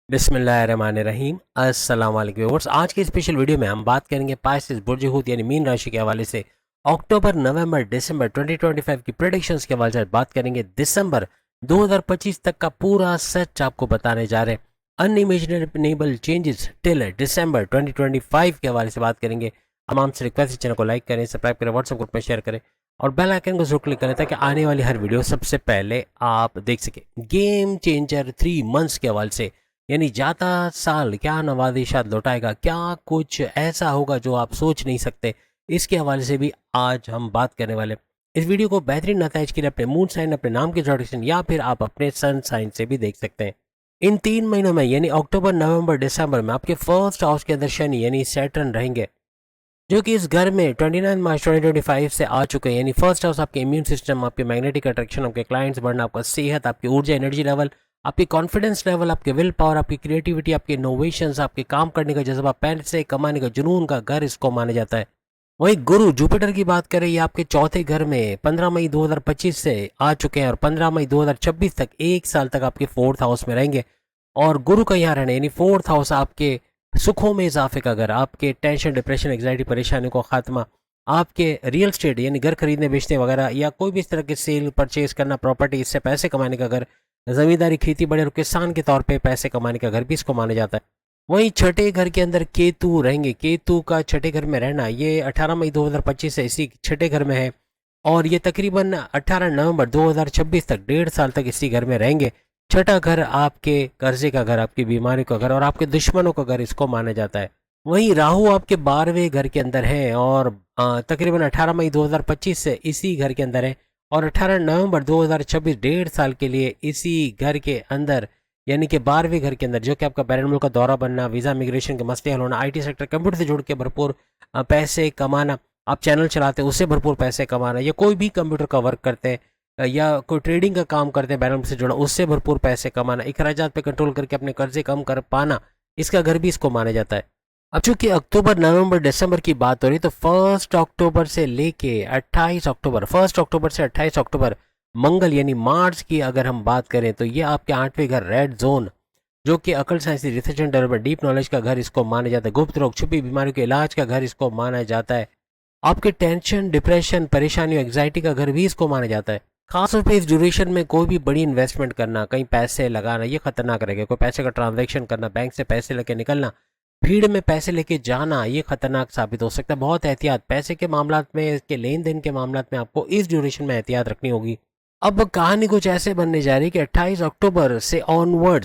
बिस्मिल्लाहिर्रहमानिर्रहीम। अस्सलाम वालेकुम व्यूअर्स। आज की स्पेशल वीडियो में हम बात करेंगे पाइसेस बुर्ज हूत यानी मीन राशि के हवाले से अक्टूबर नवंबर दिसंबर 2025 की प्रेडिक्शंस के हवाले से बात करेंगे। दिसंबर 2025 तक का पूरा सच आपको बताने जा रहे हैं। अनइमेजिनेबल चेंजेस टिल दिसंबर 2025 के हवाले से बात करेंगे। हम आपसे रिक्वेस्ट है, चैनल को लाइक करें, सब्सक्राइब करें, व्हाट्सएप ग्रुप में शेयर करें और बेल आइकन को जरूर क्लिक करें ताकि आने वाली हर वीडियो सबसे पहले आप देख सकें। गेम चेंजर 3 मंथ्स के हवाले से यानी जाता साल क्या नवादिशात लौटाएगा, क्या कुछ ऐसा होगा जो आप सोच नहीं सकते, इसके हवाले से भी आज हम बात करने वाले हैं। इस वीडियो को बेहतरीन नताइज के लिए अपने मून साइन, अपने नाम के जोड़ेशन या फिर आप अपने सन साइन से भी देख सकते हैं। इन 3 महीनों में यानी अक्टूबर नवंबर दिसंबर में आपके फर्स्ट हाउस के अंदर शनि यानी सैटर्न रहेंगे, जो कि इस घर में 29 मार्च 2025 से आ चुके हैं। यानी फर्स्ट हाउस आपके इम्यून सिस्टम, आपके मैग्नेटिक अट्रैक्शन, आपके क्लाइंट्स बढ़ना, आपका सेहत, आपकी ऊर्जा एनर्जी लेवल, आपकी कॉन्फिडेंस लेवल, आपके विल पावर, आपकी क्रिएटिविटी, आपके इनोवेशंस, आपके काम करने का जज्बा, पैसे कमाने का जुनून का घर इसको माना जाता है। वहीं गुरु जुपिटर की बात करें, ये आपके चौथे घर में 15 मई 2025 से आ चुके हैं और 15 मई 2026 तक 1 साल तक आपके फोर्थ हाउस में रहेंगे। और गुरु का यहाँ रहना यानी फोर्थ हाउस आपके सुखों में इजाफे का घर, आपके टेंशन, डिप्रेशन, एग्जाइटी, परेशानी को खात्मा, आपके रियल स्टेट यानी घर खरीदने बेचने वगैरह या कोई भी इस तरह के सेल परचेज करना, प्रॉपर्टी, इससे पैसे कमाने का घर, जमींदारी, खेती बड़े और किसान के तौर पे पैसे कमाने का घर भी इसको माना जाता है। वहीं छठे घर के अंदर केतु रहेंगे। केतु का छठे घर में रहना ये 18 मई 2025 से इसी छठे घर में है और ये तकरीबन 18 नवंबर 2026 तक 1.5 साल तक इसी घर में रहेंगे। छठा घर आपके कर्जे का घर, आपकी बीमारी का घर और आपके दुश्मनों का घर इसको माना जाता है। वहीं राहु आपके 12वें घर के अंदर है और तकरीबन 18 मई 2025 से इसी घर के अंदर है और 18 नवंबर 2026 1.5 साल के लिए इसी घर के अंदर यानी कि 12वें घर के अंदर, जो कि आपका बैरन मुल्क का दौरा बनना, वीज़ा इमिग्रेशन के मसले हल होना, आईटी सेक्टर, कंप्यूटर से जुड़ के भरपूर पैसे कमाना, आप चैनल चलाते हैं उससे भरपूर पैसे कमाना, या कोई भी कंप्यूटर का वर्क करते हैं या कोई ट्रेडिंग का काम करते हैं बैरन से जुड़ा, उससे भरपूर पैसे कमाना, अखराजात पे कंट्रोल करके अपने कर्जे कम कर पाना, इसका घर भी इसको माना जाता है। अब चूंकि अक्टूबर नवंबर दिसंबर की बात हो रही तो 1 अक्टूबर से लेके 28 अक्टूबर, 1 अक्टूबर से 28 अक्टूबर मंगल यानी मार्च की अगर हम बात करें तो ये आपके 8वें घर रेड जोन, जो कि अकल, science, research and development, deep knowledge का घर इसको माना जाता है। गुप्त रोग, छुपी बीमारियों के इलाज का घर इसको माना जाता है। आपके टेंशन, डिप्रेशन, परेशानियों, एग्जाइटी का घर भी इसको माना जाता है। खासतौर पे इस ड्यूरेशन में कोई भी बड़ी इन्वेस्टमेंट करना, कहीं पैसे लगाना, ये खतरनाक रहेगा। कोई पैसे का ट्रांजैक्शन करना, बैंक से पैसे लेके निकलना, भीड़ में पैसे लेके जाना, ये खतरनाक साबित हो सकता है। बहुत एहतियात, पैसे के मामला में, इसके लेन देन के मामला में आपको इस ड्यूरेशन में एहतियात रखनी होगी। अब कहानी कुछ ऐसे बनने जा रही है कि 28 अक्टूबर से ऑनवर्ड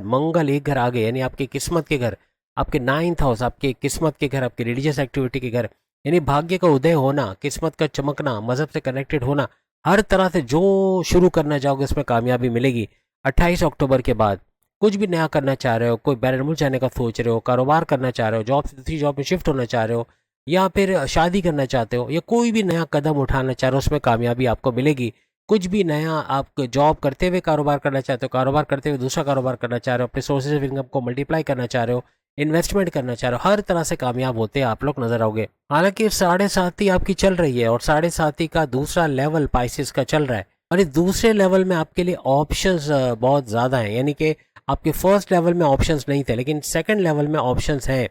मंगल एक घर आगे यानी आपकी किस्मत के घर, आपके 9th हाउस, आपके किस्मत के घर, आपके रिलीजियस एक्टिविटी के घर, यानी भाग्य का उदय होना, किस्मत का चमकना, मजहब से कनेक्टेड होना, हर तरह से जो शुरू करना चाहोगे उसमें कामयाबी मिलेगी। 28 अक्टूबर के बाद कुछ भी नया करना चाह रहे हो, कोई बैरन जाने का सोच रहे हो, कारोबार करना चाह रहे हो, जॉब से दूसरी जॉब में शिफ्ट होना चाह रहे हो या फिर शादी करना चाहते हो या कोई भी नया कदम उठाना चाह रहे हो, उसमें कामयाबी आपको मिलेगी। कुछ भी नया आप जॉब करते हुए कारोबार करना चाहते हो, कारोबार करते हुए दूसरा कारोबार करना चाह रहे हो, अपने सोर्सेज ऑफ इनकम को मल्टीप्लाई करना चाह रहे हो, इन्वेस्टमेंट करना चाह रहे हो, हर तरह से कामयाब होते हैं आप लोग नजर आओगे। हालांकि 7.5 आपकी चल रही है और 7.5 का दूसरा लेवल पाइसिस का चल रहा है और इस दूसरे लेवल में आपके लिए ऑप्शंस बहुत ज़्यादा हैं। यानी कि आपके फर्स्ट लेवल में ऑप्शंस नहीं थे लेकिन सेकंड लेवल में ऑप्शंस हैं।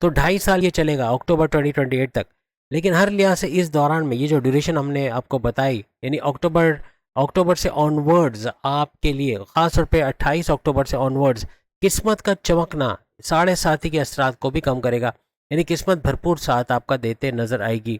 तो 2.5 साल ये चलेगा अक्टूबर 2028 तक। लेकिन हर लिहाज से इस दौरान में ये जो ड्यूरेशन हमने आपको बताई यानी अक्टूबर अक्टूबर से ऑनवर्ड्स आपके लिए खासतौर पे 28 अक्टूबर से ऑनवर्ड्स किस्मत का चमकना 7.5 के असरात को भी कम करेगा। यानी किस्मत भरपूर साथ आपका देते नजर आएगी।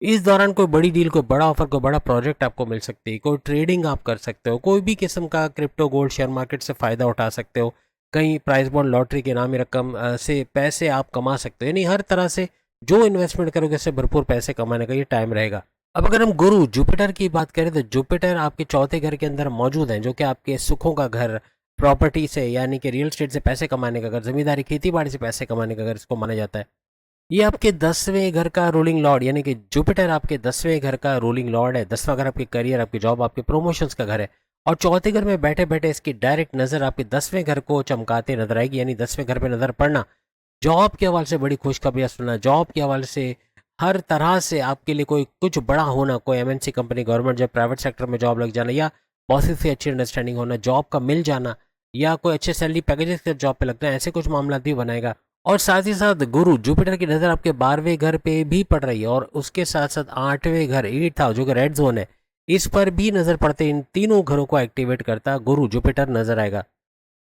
इस दौरान कोई बड़ी डील, कोई बड़ा ऑफर, कोई बड़ा प्रोजेक्ट आपको मिल सकती है, कोई ट्रेडिंग आप कर सकते हो, कोई भी किस्म का क्रिप्टो, गोल्ड, शेयर मार्केट से फ़ायदा उठा सकते हो, कहीं प्राइस बॉन्ड, लॉटरी के इनामी रकम से पैसे आप कमा सकते हो। यानी हर तरह से जो इन्वेस्टमेंट करोगे उससे भरपूर पैसे कमाने का ये टाइम रहेगा। अब अगर हम गुरु जुपिटर की बात करें तो जुपिटर आपके चौथे घर के अंदर मौजूद हैं, जो कि आपके सुखों का घर, प्रॉपर्टी से यानी कि रियल स्टेट से पैसे कमाने का घर, जमींदारी, खेती बाड़ी से पैसे कमाने का घर इसको माना जाता है। ये आपके 10वें घर का रूलिंग लॉर्ड यानी कि जुपिटर आपके 10वें घर का रूलिंग लॉर्ड है। 10वां घर आपके करियर, आपकी जॉब, आपके प्रमोशंस का घर है और चौथे घर में बैठे बैठे इसकी डायरेक्ट नजर आपके 10वें घर को चमकाते नजर आएगी। यानी 10वें घर पे नजर पड़ना जॉब के हवाले से बड़ी खुशखबरियां सुनना, जॉब के हवाले से हर तरह से आपके लिए कोई कुछ बड़ा होना, कोई MNC company, government job, private sector में जॉब लग जाना या बॉसेस से अच्छी अंडरस्टैंडिंग होना, जॉब का मिल जाना, या कोई अच्छे सैलरी पैकेजेस के जॉब पे लगते हैं, ऐसे कुछ मामला भी बनाएगा। और साथ ही साथ गुरु जुपिटर की नज़र आपके 12वें घर पे भी पड़ रही है और उसके साथ साथ 8वें घर 8th हाउस जो कि रेड जोन है, इस पर भी नज़र पड़ते इन तीनों घरों को एक्टिवेट करता गुरु जुपिटर नजर आएगा।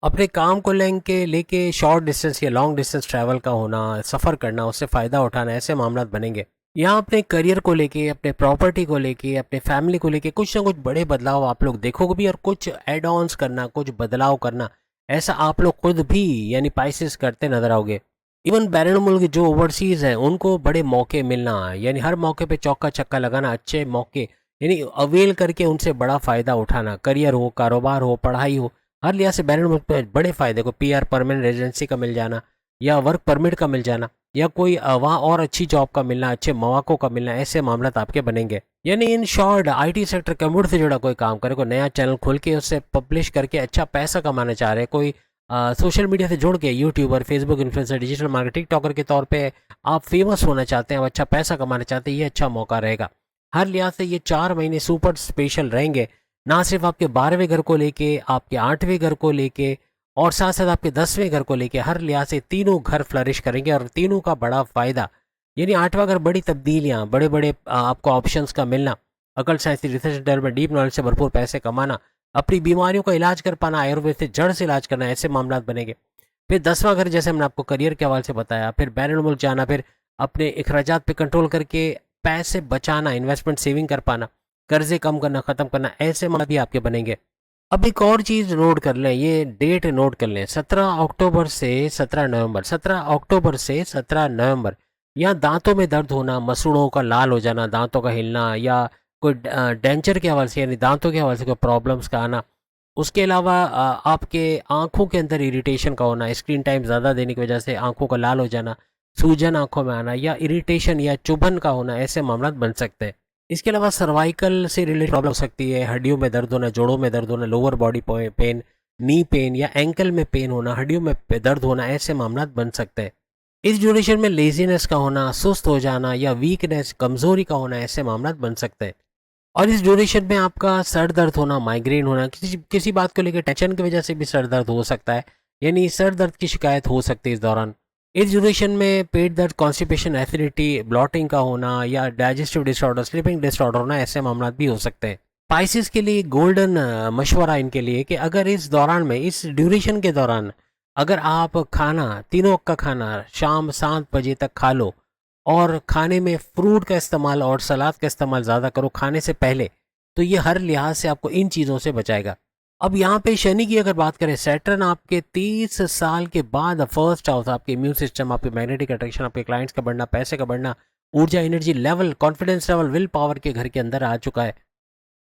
अपने काम को लेके शॉर्ट डिस्टेंस या लॉन्ग डिस्टेंस ट्रैवल का होना, सफ़र करना, उससे फ़ायदा उठाना, ऐसे मामला बनेंगे। यहाँ अपने करियर को लेके, अपने प्रॉपर्टी को लेके, अपने फैमिली को लेके कुछ ना कुछ बड़े बदलाव आप लोग देखोगे भी, और कुछ एड ऑन्स करना, कुछ बदलाव करना, ऐसा आप लोग खुद भी यानी पाइसेस करते नजर आओगे। इवन बैरन मुल्क जो ओवरसीज हैं उनको बड़े मौके मिलना, यानी हर मौके पे चौका छक्का लगाना, अच्छे मौके यानी अवेल करके उनसे बड़ा फ़ायदा उठाना, करियर हो, कारोबार हो, पढ़ाई हो, हर लिहाज से बैरन मुल्क में बड़े फ़ायदे को पीआर परमानेंट रेजिडेंसी का मिल जाना या वर्क परमिट का मिल जाना या कोई वहाँ और अच्छी जॉब का मिलना, अच्छे मौक़ों का मिलना, ऐसे मामला आपके बनेंगे। यानी in short IT sector computer से जुड़ा कोई काम करे, कोई नया चैनल खोल के उससे पब्लिश करके अच्छा पैसा कमाना चाह रहे, कोई सोशल मीडिया से जुड़ के YouTuber, Facebook influencer, digital market, TikToker के तौर पे आप फेमस होना चाहते हैं, अच्छा पैसा कमाना चाहते हैं, ये अच्छा मौका रहेगा। हर लिहाज से ये 4 महीने सुपर स्पेशल रहेंगे, ना सिर्फ आपके 12वें घर को लेके, आपके 8वें घर को लेके और साथ साथ आपके 10वें घर को लेके, हर लिहाज से तीनों घर फ्लरिश करेंगे और तीनों का बड़ा फायदा। यानी 8वां घर बड़ी तब्दीलियाँ, बड़े बड़े आपको ऑप्शंस का मिलना, अकल, science, research development, deep knowledge से भरपूर पैसे कमाना, अपनी बीमारियों का इलाज कर पाना, आयुर्वेद से जड़ से इलाज करना, ऐसे मामला बनेंगे। फिर 10वां घर जैसे हमने आपको करियर के हवाले से बताया, फिर बैरून मुल्क जाना, फिर अपने अखराजात पे कंट्रोल करके पैसे बचाना, इन्वेस्टमेंट सेविंग कर पाना, कर्जे कम करना, ख़त्म करना, ऐसे मामला भी आपके बनेंगे। अब एक और चीज़ नोट कर लें, ये डेट नोट कर लें, 17 अक्टूबर से 17 नवंबर, 17 अक्टूबर से 17 नवंबर, यहाँ दांतों में दर्द होना, मसूड़ों का लाल हो जाना, दांतों का हिलना या कोई डेंचर के हवाले से यानी दांतों के हवाले से कोई प्रॉब्लम्स का आना, उसके अलावा आपके आंखों के अंदर इरिटेशन का होना, स्क्रीन टाइम ज़्यादा देने की वजह से आंखों का लाल हो जाना, सूजन आंखों में आना या इरिटेशन या चुभन का होना, ऐसे मामला बन सकते हैं। इसके अलावा सर्वाइकल से रिलेटेड प्रॉब्लम हो सकती है, हड्डियों में दर्द होना, जोड़ों में दर्द होना, lower body pain, knee pain या एंकल में पेन होना, हड्डियों में दर्द होना, ऐसे मामला बन सकते हैं। इस ड्यूरेशन में लेजीनेस का होना, सुस्त हो जाना या वीकनेस, कमजोरी का होना, ऐसे मामला बन सकते हैं। और इस ड्यूरेशन में आपका सर दर्द होना, माइग्रेन होना, किसी बात को लेकर टेंशन की वजह से भी सर दर्द हो सकता है, यानी सर दर्द की शिकायत हो सकती है इस दौरान। इस ड्यूरेशन में पेट दर्द, कॉन्स्टिपेशन, एसिडिटी, ब्लॉटिंग का होना या डाइजेस्टिव डिसऑर्डर, स्लीपिंग डिसऑर्डर होना, ऐसे मामला भी हो सकते हैं। स्पाइसेस के लिए गोल्डन मशवरा इनके लिए कि अगर इस दौरान में, इस ड्यूरेशन के दौरान अगर आप खाना, तीनों वक्त का खाना शाम 7 बजे तक खा लो और खाने में फ्रूट का इस्तेमाल और सलाद का इस्तेमाल ज़्यादा करो खाने से पहले, तो ये हर लिहाज से आपको इन चीज़ों से बचाएगा। अब यहाँ पे शनि की अगर बात करें, सैटर्न आपके 30 साल के बाद फर्स्ट हाउस, आपके इम्यून सिस्टम, आपके मैग्नेटिक अट्रैक्शन, आपके क्लाइंट्स का बढ़ना, पैसे का बढ़ना, ऊर्जा, energy level, confidence level, will power के घर के अंदर आ चुका है।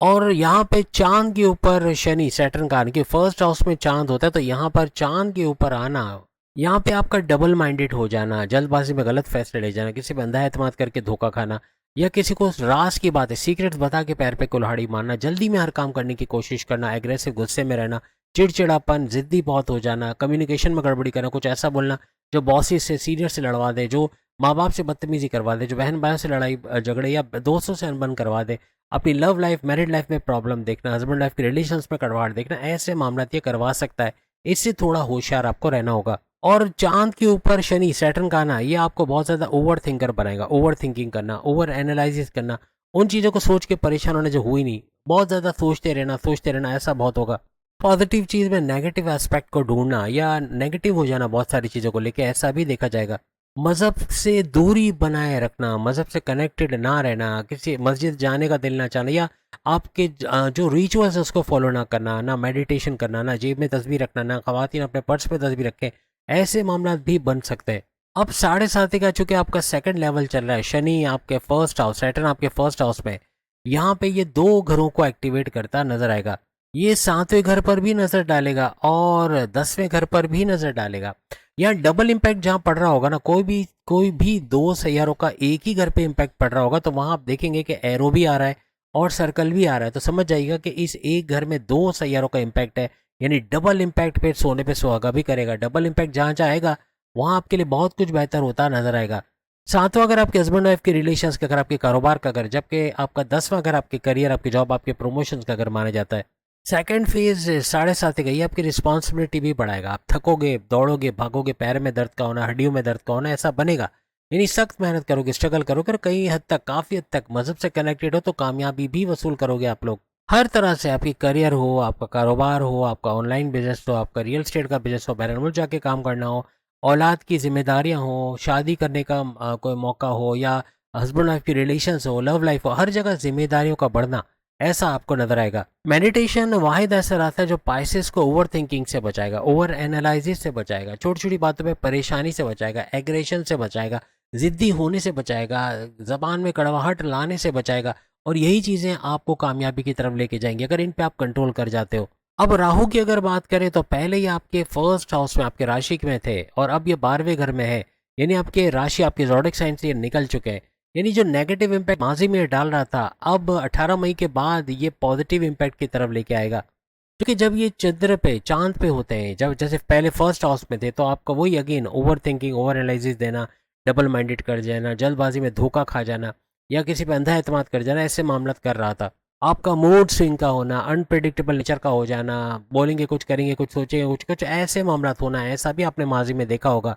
और यहाँ पे चांद के ऊपर शनि, सैटर्न का आने की, फर्स्ट हाउस में चांद होता है, तो यहाँ पर चांद के ऊपर आना, यहाँ पे आपका डबल माइंडेड हो जाना, जल्दबाजी में गलत फैसले ले जाना, किसी पे अंधा एतमाद करके धोखा खाना या किसी को राज की बात है सीक्रेट्स बता के पैर पे कुल्हाड़ी मारना, जल्दी में हर काम करने की कोशिश करना, एग्रेसिव गुस्से में रहना, चिड़चिड़ापन, जिद्दी बहुत हो जाना, कम्युनिकेशन में गड़बड़ी करना, कुछ ऐसा बोलना जो बॉसेस से, सीनियर से लड़वा दे, जो माँ बाप से बदतमीजी करवा दे, जो बहन भाइयों से लड़ाई झगड़े या दोस्तों से अनबन करवा दे, अपनी लव लाइफ, मैरिड लाइफ में प्रॉब्लम देखना, हस्बैंड लाइफ के रिलेशंस में कड़वाहट देखना, ऐसे मामला ये करवा सकता है। इससे थोड़ा होशियार आपको रहना होगा। और चांद के ऊपर शनि, सैटर्न का आना, ये आपको बहुत ज़्यादा ओवर थिंकर बनाएगा, ओवर थिंकिंग करना, ओवर एनालिसिस करना, उन चीज़ों को सोच के परेशान होने जो हुई नहीं, बहुत ज़्यादा सोचते रहना, ऐसा बहुत होगा। पॉजिटिव चीज़ में नेगेटिव एस्पेक्ट को ढूंढना या नेगेटिव हो जाना बहुत सारी चीज़ों को लेके, ऐसा भी देखा जाएगा। मज़हब से दूरी बनाए रखना, मज़हब से कनेक्टेड ना रहना, किसी मस्जिद जाने का दिल ना चाहना या आपके जो रिचुअल्स है उसको फॉलो ना करना, ना मेडिटेशन करना, ना जेब में तस्वीर रखना, ना ख़वातीन अपने पर्स पे तस्वीर रखें, ऐसे मामला भी बन सकते हैं। अब 7.5 का चूंकि आपका सेकंड लेवल चल रहा है, शनि आपके फर्स्ट हाउस, सैटर्न आपके फर्स्ट हाउस में, यहाँ पे ये 2 घरों को एक्टिवेट करता नजर आएगा। ये 7वें घर पर भी नजर डालेगा और 10वें घर पर भी नजर डालेगा। यहाँ डबल इम्पैक्ट जहाँ पड़ रहा होगा ना, कोई भी 2 सैयारों का एक ही घर पे इम्पैक्ट पड़ रहा होगा, तो वहां आप देखेंगे कि एरो भी आ रहा है और सर्कल भी आ रहा है, तो समझ जाइएगा कि इस एक घर में 2 सैयारों का इम्पैक्ट है, यानी डबल इम्पैक्ट पे सोने पे सुहागा भी करेगा। डबल इम्पैक्ट जहाँ जहाँ आएगा वहाँ आपके लिए बहुत कुछ बेहतर होता नजर आएगा। 7वां अगर आपके हस्बैंड वाइफ के रिलेशंस का, अगर आपके कारोबार का घर, जबकि आपका 10वां घर आपके करियर, आपकी जॉब, आपके प्रमोशंस का घर माना जाता है। सेकंड फेज 7.5 की गई, आपकी रिस्पॉन्सिबिलिटी भी बढ़ाएगा। आप थकोगे, दौड़ोगे, भागोगे, पैर में दर्द का होना, हड्डियों में दर्द का होना, ऐसा बनेगा। यानी सख्त मेहनत करोगे, स्ट्रगल करोगे और कई हद तक, काफ़ी हद तक मज़हब से कनेक्टेड हो तो कामयाबी भी वसूल करोगे आप लोग। हर तरह से आपकी करियर हो, आपका कारोबार हो, आपका ऑनलाइन बिजनेस हो, आपका रियल एस्टेट का बिजनेस हो, बैरन मुल्क जाके काम करना हो, औलाद की जिम्मेदारियां हो, शादी करने का कोई मौका हो, या हस्बैंड वाइफ की रिलेशंस हो, लव लाइफ हो, हर जगह जिम्मेदारियों का बढ़ना ऐसा आपको नजर आएगा। मेडिटेशन वाहिद ऐसा रहता है जो पाइसेस को ओवर थिंकिंग से बचाएगा, ओवर एनालिसिस से बचाएगा, छोटी छोटी बातों पे परेशानी से बचाएगा, एग्रेशन से बचाएगा, जिद्दी होने से बचाएगा, जबान में कड़वाहट लाने से बचाएगा। और यही चीज़ें आपको कामयाबी की तरफ लेके जाएंगी अगर इन पे आप कंट्रोल कर जाते हो। अब राहु की अगर बात करें तो पहले ही आपके फर्स्ट हाउस में, आपके राशि में थे और अब ये 12वें घर में है। यानी आपके राशि, आपके ज़ोडिक साइन से ये निकल चुके हैं। यानी जो नेगेटिव इम्पैक्ट माजी में डाल रहा था, अब 18 मई के बाद ये पॉजिटिव इम्पैक्ट की तरफ लेके आएगा। क्योंकि जब ये चंद्र पे, चांद पे होते हैं, जब जैसे पहले फर्स्ट हाउस में थे तो आपका वही again over thinking, over analysis देना, डबल माइंडेड कर जाना, जल्दबाजी में धोखा खा जाना या किसी पे अंधा एतमाद कर जाना, ऐसे मामला कर रहा था। आपका मूड स्विंग का होना, अनप्रिडिक्टेबल नेचर का हो जाना, बोलेंगे कुछ, करेंगे कुछ, सोचेंगे कुछ, कुछ ऐसे मामला होना, ऐसा भी आपने माजी में देखा होगा।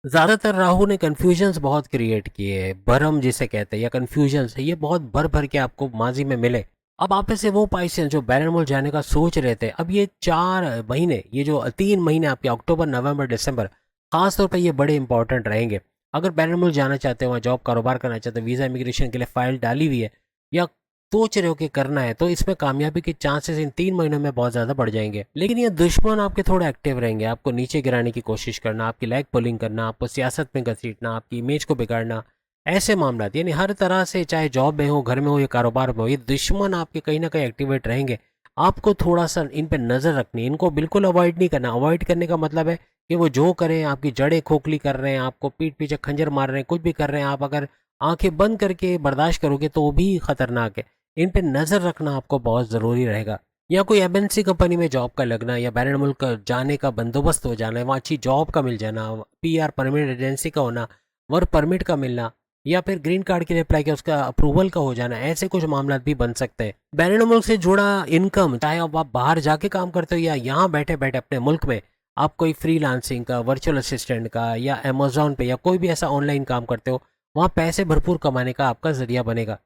ज़्यादातर राहु ने कन्फ्यूजन्स बहुत क्रिएट किए, भरम जिसे कहते हैं या कन्फ्यूजन्स, ये बहुत भर भर के आपको माजी में मिले। अब आप में से वो पाइसेंस जो बैरन मुल्क जाने का सोच रहे थे, अब ये 4 महीने, ये जो 3 महीने आपके अक्टूबर, नवंबर, दिसंबर, खास तौर पे ये बड़े इंपॉर्टेंट रहेंगे। अगर बैरन मुल्क जाना चाहते हो, वहाँ जॉब कारोबार करना चाहते हो, वीज़ा इमिग्रेशन के लिए फाइल डाली हुई है या सोच रहे हो कि करना है, तो इसमें कामयाबी के चांसेस इन 3 महीनों में बहुत ज़्यादा बढ़ जाएंगे। लेकिन ये दुश्मन आपके थोड़े एक्टिव रहेंगे, आपको नीचे गिराने की कोशिश करना, आपकी लैग पुलिंग करना, आपको सियासत में घसीटना, आपकी इमेज को बिगाड़ना, ऐसे मामला, यानी हर तरह से, चाहे जॉब में हो, घर में हो या कारोबार में हो, ये दुश्मन आपके कहीं ना कहीं एक्टिवेट रहेंगे। आपको थोड़ा सा इन पर नज़र रखनी है, इनको बिल्कुल अवॉइड नहीं करना। अवॉइड करने का मतलब है कि वो जो करें, आपकी जड़ें खोखली कर रहे हैं, आपको पीठ पीछे खंजर मार रहे हैं, कुछ भी कर रहे हैं, आप अगर आंखें बंद करके बर्दाश्त करोगे तो वो भी खतरनाक है। इन पे नज़र रखना आपको बहुत ज़रूरी रहेगा। या कोई एमएनसी कंपनी में जॉब का लगना, या बैरन मुल्क का जाने का बंदोबस्त हो जाना, वहाँ अच्छी जॉब का मिल जाना, पीआर, परमानेंट रेजिडेंसी का होना, वर्क परमिट का मिलना, या फिर ग्रीन कार्ड के लिए अप्लाई किया उसका अप्रूवल का हो जाना, ऐसे कुछ मामला भी बन सकते हैं। बैरन मुल्क से जुड़ा इनकम, चाहे अब आप बाहर जाके काम करते हो या यहाँ बैठे बैठे अपने मुल्क में आप कोई फ्रीलांसिंग का, वर्चुअल असिस्टेंट का, या अमेजोन पे या कोई भी ऐसा ऑनलाइन काम करते हो, वहाँ पैसे भरपूर कमाने का आपका जरिया बनेगा।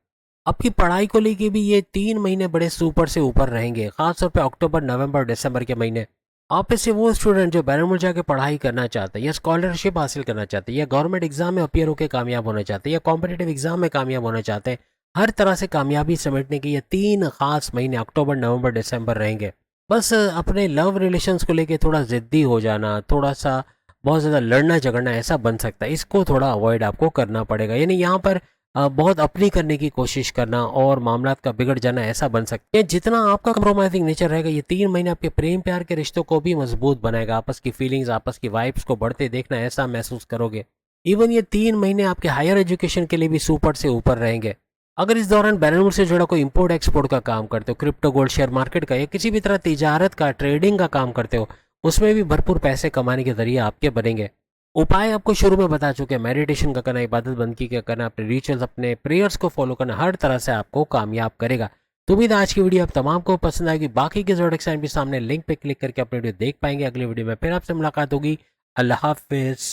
आपकी पढ़ाई को लेके भी ये 3 महीने बड़े सुपर से ऊपर रहेंगे, खासतौर पे अक्टूबर, नवंबर, दिसंबर के महीने। आप में से वो स्टूडेंट जो बैरन मुल्क जाके पढ़ाई करना चाहते हैं, या स्कॉलरशिप हासिल करना चाहते हैं, या गवर्नमेंट एग्जाम में अपियर होकर कामयाब होना चाहते हैं, या कॉम्पिटेटिव एग्जाम में कामयाब होना चाहते हैं, हर तरह से कामयाबी समेटने के ये 3 खास महीने अक्टूबर, नवंबर, दिसंबर रहेंगे। बस अपने लव रिलेशंस को लेके थोड़ा ज़िद्दी हो जाना, थोड़ा सा बहुत ज़्यादा लड़ना झगड़ना ऐसा बन सकता है, इसको थोड़ा अवॉइड आपको करना पड़ेगा। यानी यहाँ पर बहुत अपनी करने की कोशिश करना और मामलात का बिगड़ जाना ऐसा बन सकता है। जितना आपका कंप्रोमाइजिंग नेचर रहेगा, ये 3 महीने आपके प्रेम प्यार के रिश्तों को भी मजबूत बनाएगा। आपस की फीलिंग्स, आपस की वाइब्स को बढ़ते देखना ऐसा महसूस करोगे। इवन ये 3 महीने आपके हायर एजुकेशन के लिए भी सुपर से ऊपर रहेंगे। अगर इस दौरान बैरन मुल्क से जुड़ा कोई इंपोर्ट एक्सपोर्ट का काम करते हो, क्रिप्टो, गोल्ड, शेयर मार्केट का, या किसी भी तरह तिजारत का, ट्रेडिंग का काम करते हो, उसमें भी भरपूर पैसे कमाने के जरिए आपके बनेंगे। उपाय आपको शुरू में बता चुके हैं, मेडिटेशन का करना, इबादत बंदगी का करना, अपने रिचुअल्स, अपने प्रेयर्स को फॉलो करना, हर तरह से आपको कामयाब करेगा। तो उम्मीद है आज की वीडियो आप तमाम को पसंद आएगी। बाकी के ज़ोडिक साइन भी सामने लिंक पे क्लिक करके अपने वीडियो देख पाएंगे। अगली वीडियो में फिर आपसे मुलाकात होगी। अल्लाह हाफिज़।